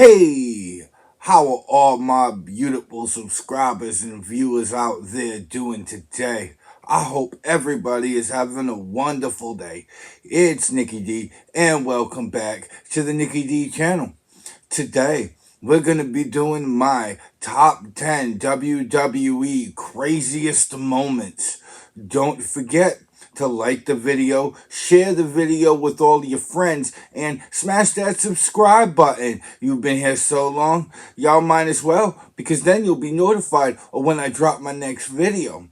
Hey, how are all my beautiful subscribers and viewers out there doing today? I hope everybody is having a wonderful day. It's Nikki D, and welcome back to the Nikki D channel. Today, we're going to be doing my top 10 WWE craziest moments. Don't forget to like the video, share the video with all your friends, and smash that subscribe button. You've been here so long, y'all might as well, because then you'll be notified of when I drop my next video.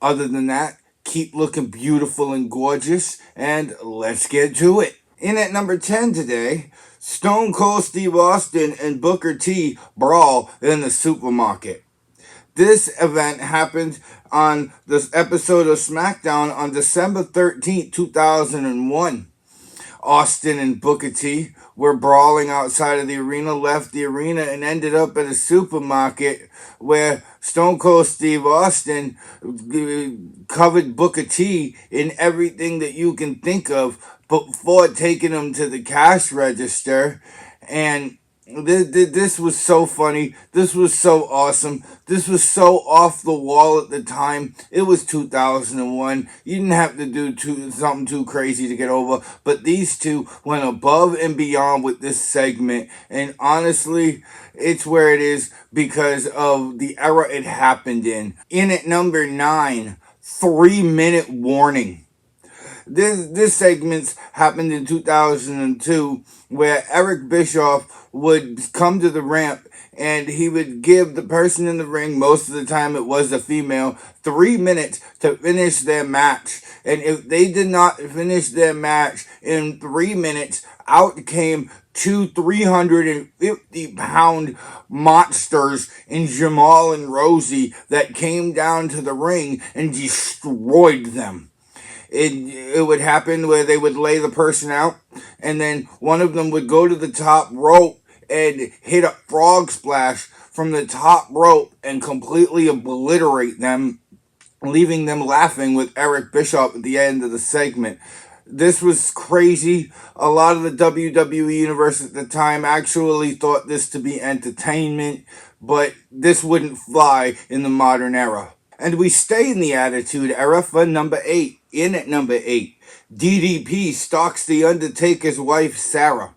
Other than that, keep looking beautiful and gorgeous, and let's get to it. In at number 10 today, Stone Cold Steve Austin and Booker T brawl in the supermarket. This event happened on this episode of SmackDown on December 13th, 2001. Austin and Booker T were brawling outside of the arena, left the arena, and ended up at a supermarket where Stone Cold Steve Austin covered Booker T in everything that you can think of before taking him to the cash register. And this was so funny. This was so awesome. This was so off the wall at the time. It was 2001. You didn't have to do something too crazy to get over. But these two went above and beyond with this segment. And honestly, it's where it is because of the era it happened in. In at number 9, 3-minute warning. This segment happened in 2002 where Eric Bischoff would come to the ramp and he would give the person in the ring, most of the time it was a female, 3 minutes to finish their match. And if they did not finish their match in 3 minutes, out came two 350-pound monsters in Jamal and Rosie that came down to the ring and destroyed them. It would happen where they would lay the person out, and then one of them would go to the top rope and hit a frog splash from the top rope and completely obliterate them, leaving them laughing with Eric Bischoff at the end of the segment. This was crazy. A lot of the WWE universe at the time actually thought this to be entertainment, but this wouldn't fly in the modern era. And we stay in the Attitude Era for number 8. In at number 8, DDP stalks the Undertaker's wife, Sarah.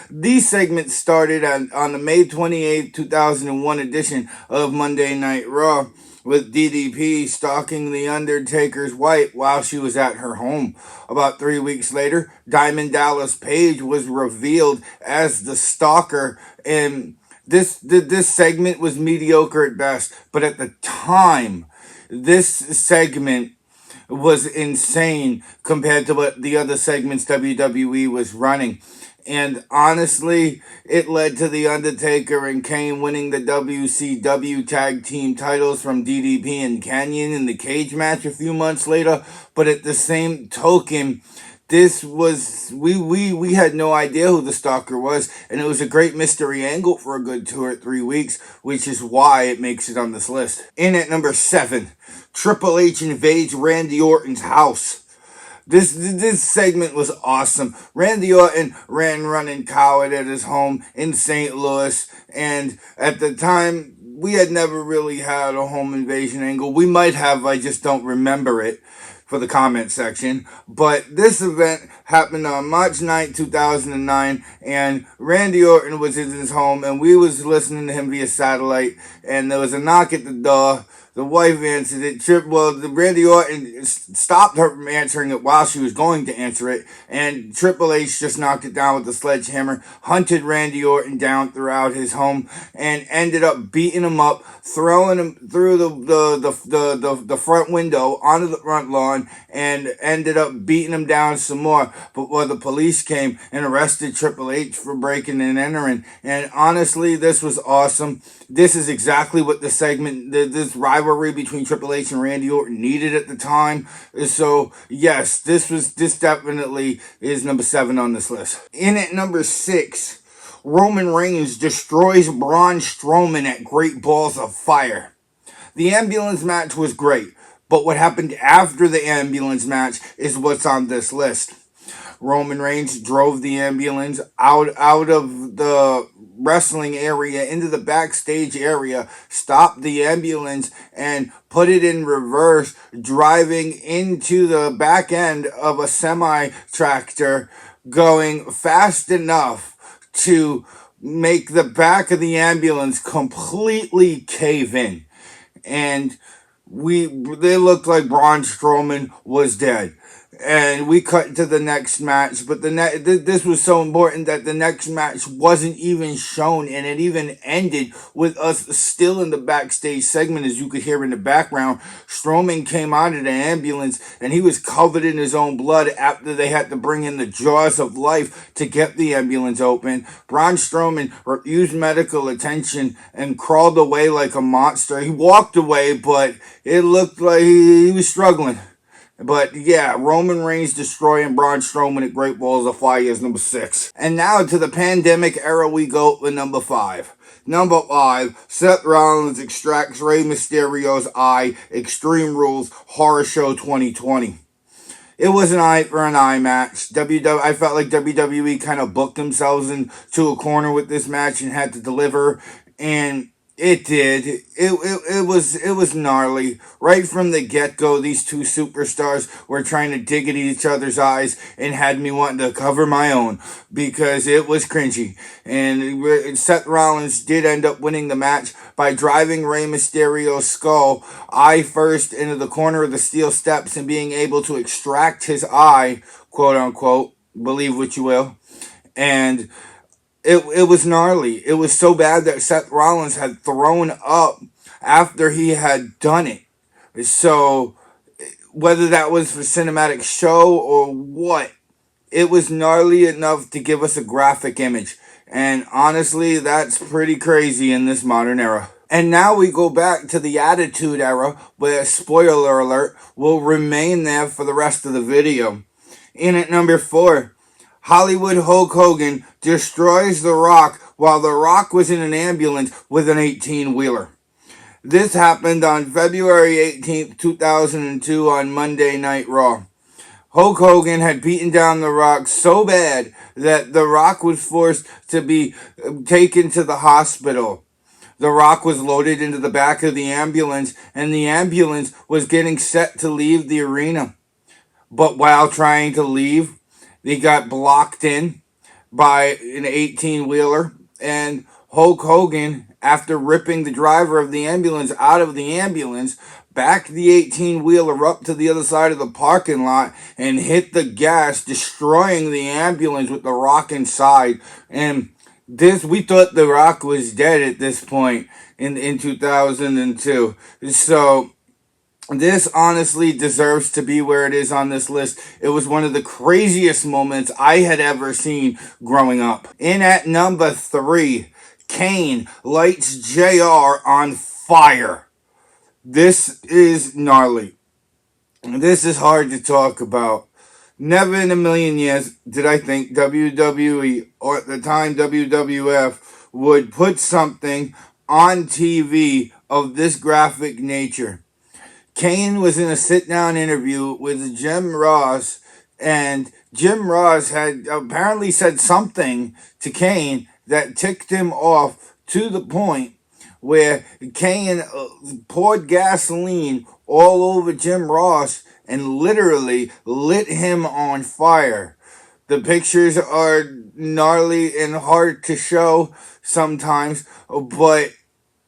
These segments started on the May 28, 2001 edition of Monday Night Raw, with DDP stalking the Undertaker's wife while she was at her home. About 3 weeks later, Diamond Dallas Page was revealed as the stalker, and this segment was mediocre at best, but at the time, this segment was insane compared to what the other segments WWE was running. And honestly, it led to The Undertaker and Kane winning the WCW Tag Team titles from DDP and Kanyon in the cage match a few months later. But at the same token, this was, we had no idea who the stalker was, and it was a great mystery angle for a good 2 or 3 weeks, which is why it makes it on this list. In at number 7, Triple H invades Randy Orton's house. This segment was awesome. Randy Orton ran running coward at his home in St. Louis, and at the time, we had never really had a home invasion angle. We might have, I just don't remember it for the comment section. But this event happened on March 9th, 2009, and Randy Orton was in his home, and we was listening to him via satellite, and there was a knock at the door. The wife answered it. Randy Orton stopped her from answering it while she was going to answer it, and Triple H just knocked it down with a sledgehammer, hunted Randy Orton down throughout his home, and ended up beating him up, throwing him through the front window onto the front lawn, and ended up beating him down some more before the police came and arrested Triple H for breaking and entering. And honestly, this was awesome. This is exactly what the segment, this rivalry between Triple H and Randy Orton needed at the time. So yes, this definitely is number 7 on this list. In at number 6, Roman Reigns destroys Braun Strowman at Great Balls of Fire. The ambulance match was great, but what happened after the ambulance match is what's on this list. Roman Reigns drove the ambulance out of the wrestling area into the backstage area, stopped the ambulance, and put it in reverse, driving into the back end of a semi-tractor, going fast enough to make the back of the ambulance completely cave in. And they looked like Braun Strowman was dead. And we cut to the next match, but this was so important that the next match wasn't even shown, and it even ended with us still in the backstage segment, as you could hear in the background. Strowman came out of the ambulance, and he was covered in his own blood after they had to bring in the jaws of life to get the ambulance open. Braun Strowman refused medical attention and crawled away like a monster. He walked away, but it looked like he was struggling. But yeah, Roman Reigns destroying Braun Strowman at Great Balls of Fire is number 6. And now to the pandemic era we go with number 5. Number 5, Seth Rollins extracts Rey Mysterio's eye, Extreme Rules, Horror Show 2020. It was an eye for an eye match. I felt like WWE kind of booked themselves into a corner with this match and had to deliver, and it did. It was gnarly. Right from the get-go, these two superstars were trying to dig at each other's eyes and had me wanting to cover my own because it was cringy. And Seth Rollins did end up winning the match by driving Rey Mysterio's skull eye first into the corner of the steel steps and being able to extract his eye, quote-unquote, believe what you will. And it was gnarly. It was so bad that Seth Rollins had thrown up after he had done it. So, whether that was for cinematic show or what, it was gnarly enough to give us a graphic image. And honestly, that's pretty crazy in this modern era. And now we go back to the Attitude Era, where, spoiler alert, will remain there for the rest of the video. In at number 4, Hollywood Hulk Hogan destroys The Rock while The Rock was in an ambulance with an 18-wheeler. This happened on February 18th, 2002 on Monday Night Raw. Hulk Hogan had beaten down The Rock so bad that The Rock was forced to be taken to the hospital. The Rock was loaded into the back of the ambulance, and the ambulance was getting set to leave the arena. But while trying to leave, they got blocked in by an 18-wheeler, and Hulk Hogan, after ripping the driver of the ambulance out of the ambulance, backed the 18-wheeler up to the other side of the parking lot and hit the gas, destroying the ambulance with The Rock inside. And we thought The Rock was dead at this point in 2002. So this honestly deserves to be where it is on this list. It was one of the craziest moments I had ever seen growing up. In at number 3, Kane lights JR on fire. This is gnarly. This is hard to talk about. Never in a million years did I think WWE, or at the time WWF, would put something on TV of this graphic nature. Kane was in a sit-down interview with Jim Ross, and Jim Ross had apparently said something to Kane that ticked him off to the point where Kane poured gasoline all over Jim Ross and literally lit him on fire. The pictures are gnarly and hard to show sometimes, but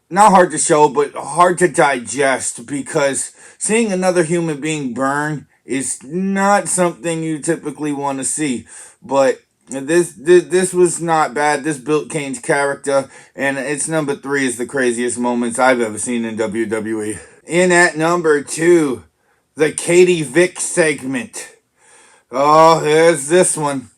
not hard to show, but hard to digest, because seeing another human being burn is not something you typically want to see. But this was not bad. This built Kane's character, and it's number 3 is the craziest moments I've ever seen in WWE. In at number 2, the Katie Vick segment. Oh, here's this one.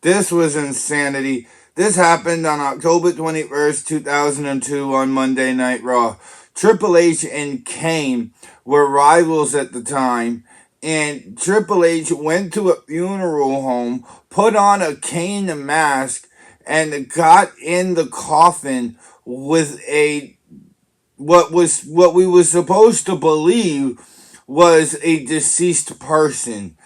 This was insanity. This happened on October 21st, 2002 on Monday Night Raw. Triple H and Kane were rivals at the time, and Triple H went to a funeral home, put on a Kane mask, and got in the coffin with what we were supposed to believe was a deceased person.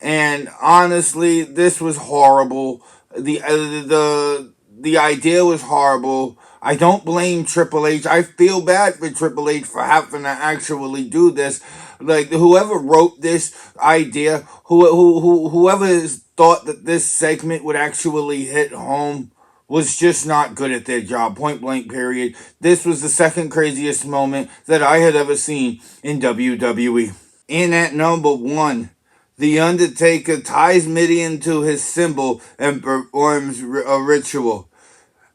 And honestly, this was horrible. The the idea was horrible. I don't blame Triple H. I feel bad for Triple H for having to actually do this. Like, whoever wrote this idea, whoever thought that this segment would actually hit home was just not good at their job. Point blank, period. This was the second craziest moment that I had ever seen in WWE. In at number one, The Undertaker ties Midian to his symbol and performs a ritual.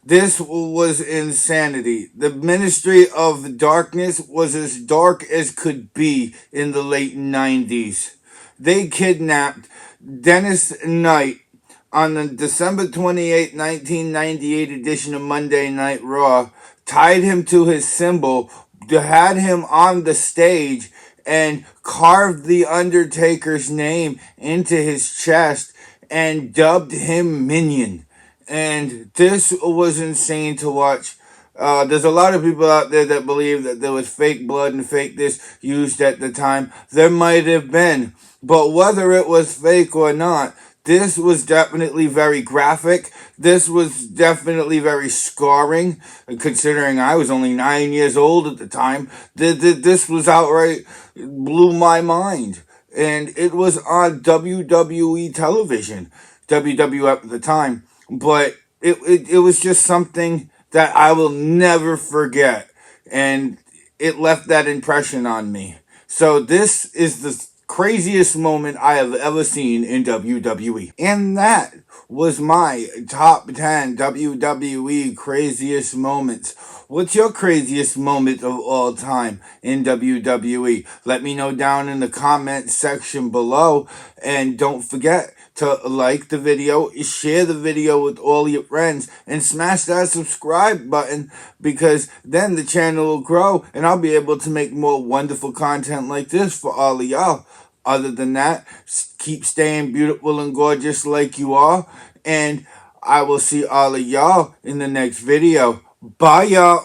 This was insanity. The Ministry of Darkness was as dark as could be in the late 90s. They kidnapped Dennis Knight on the December 28, 1998 edition of Monday Night Raw, tied him to his symbol, had him on the stage, and carved the Undertaker's name into his chest and dubbed him Minion. And this was insane to watch. There's a lot of people out there that believe that there was fake blood and fake this used at the time. There might have been. But whether it was fake or not, this was definitely very graphic. This was definitely very scarring, considering I was only 9 years old at the time. This was outright blew my mind. And it was on WWE television, WWF at the time. But it was just something that I will never forget. And it left that impression on me. So this is the craziest moment I have ever seen in WWE. And that was my top 10 WWE craziest moments. What's your craziest moment of all time in WWE? Let me know down in the comment section below. And don't forget to like the video, share the video with all your friends, and smash that subscribe button, because then the channel will grow and I'll be able to make more wonderful content like this for all of y'all. Other than that, keep staying beautiful and gorgeous like you are, and I will see all of y'all in the next video. Bye, y'all.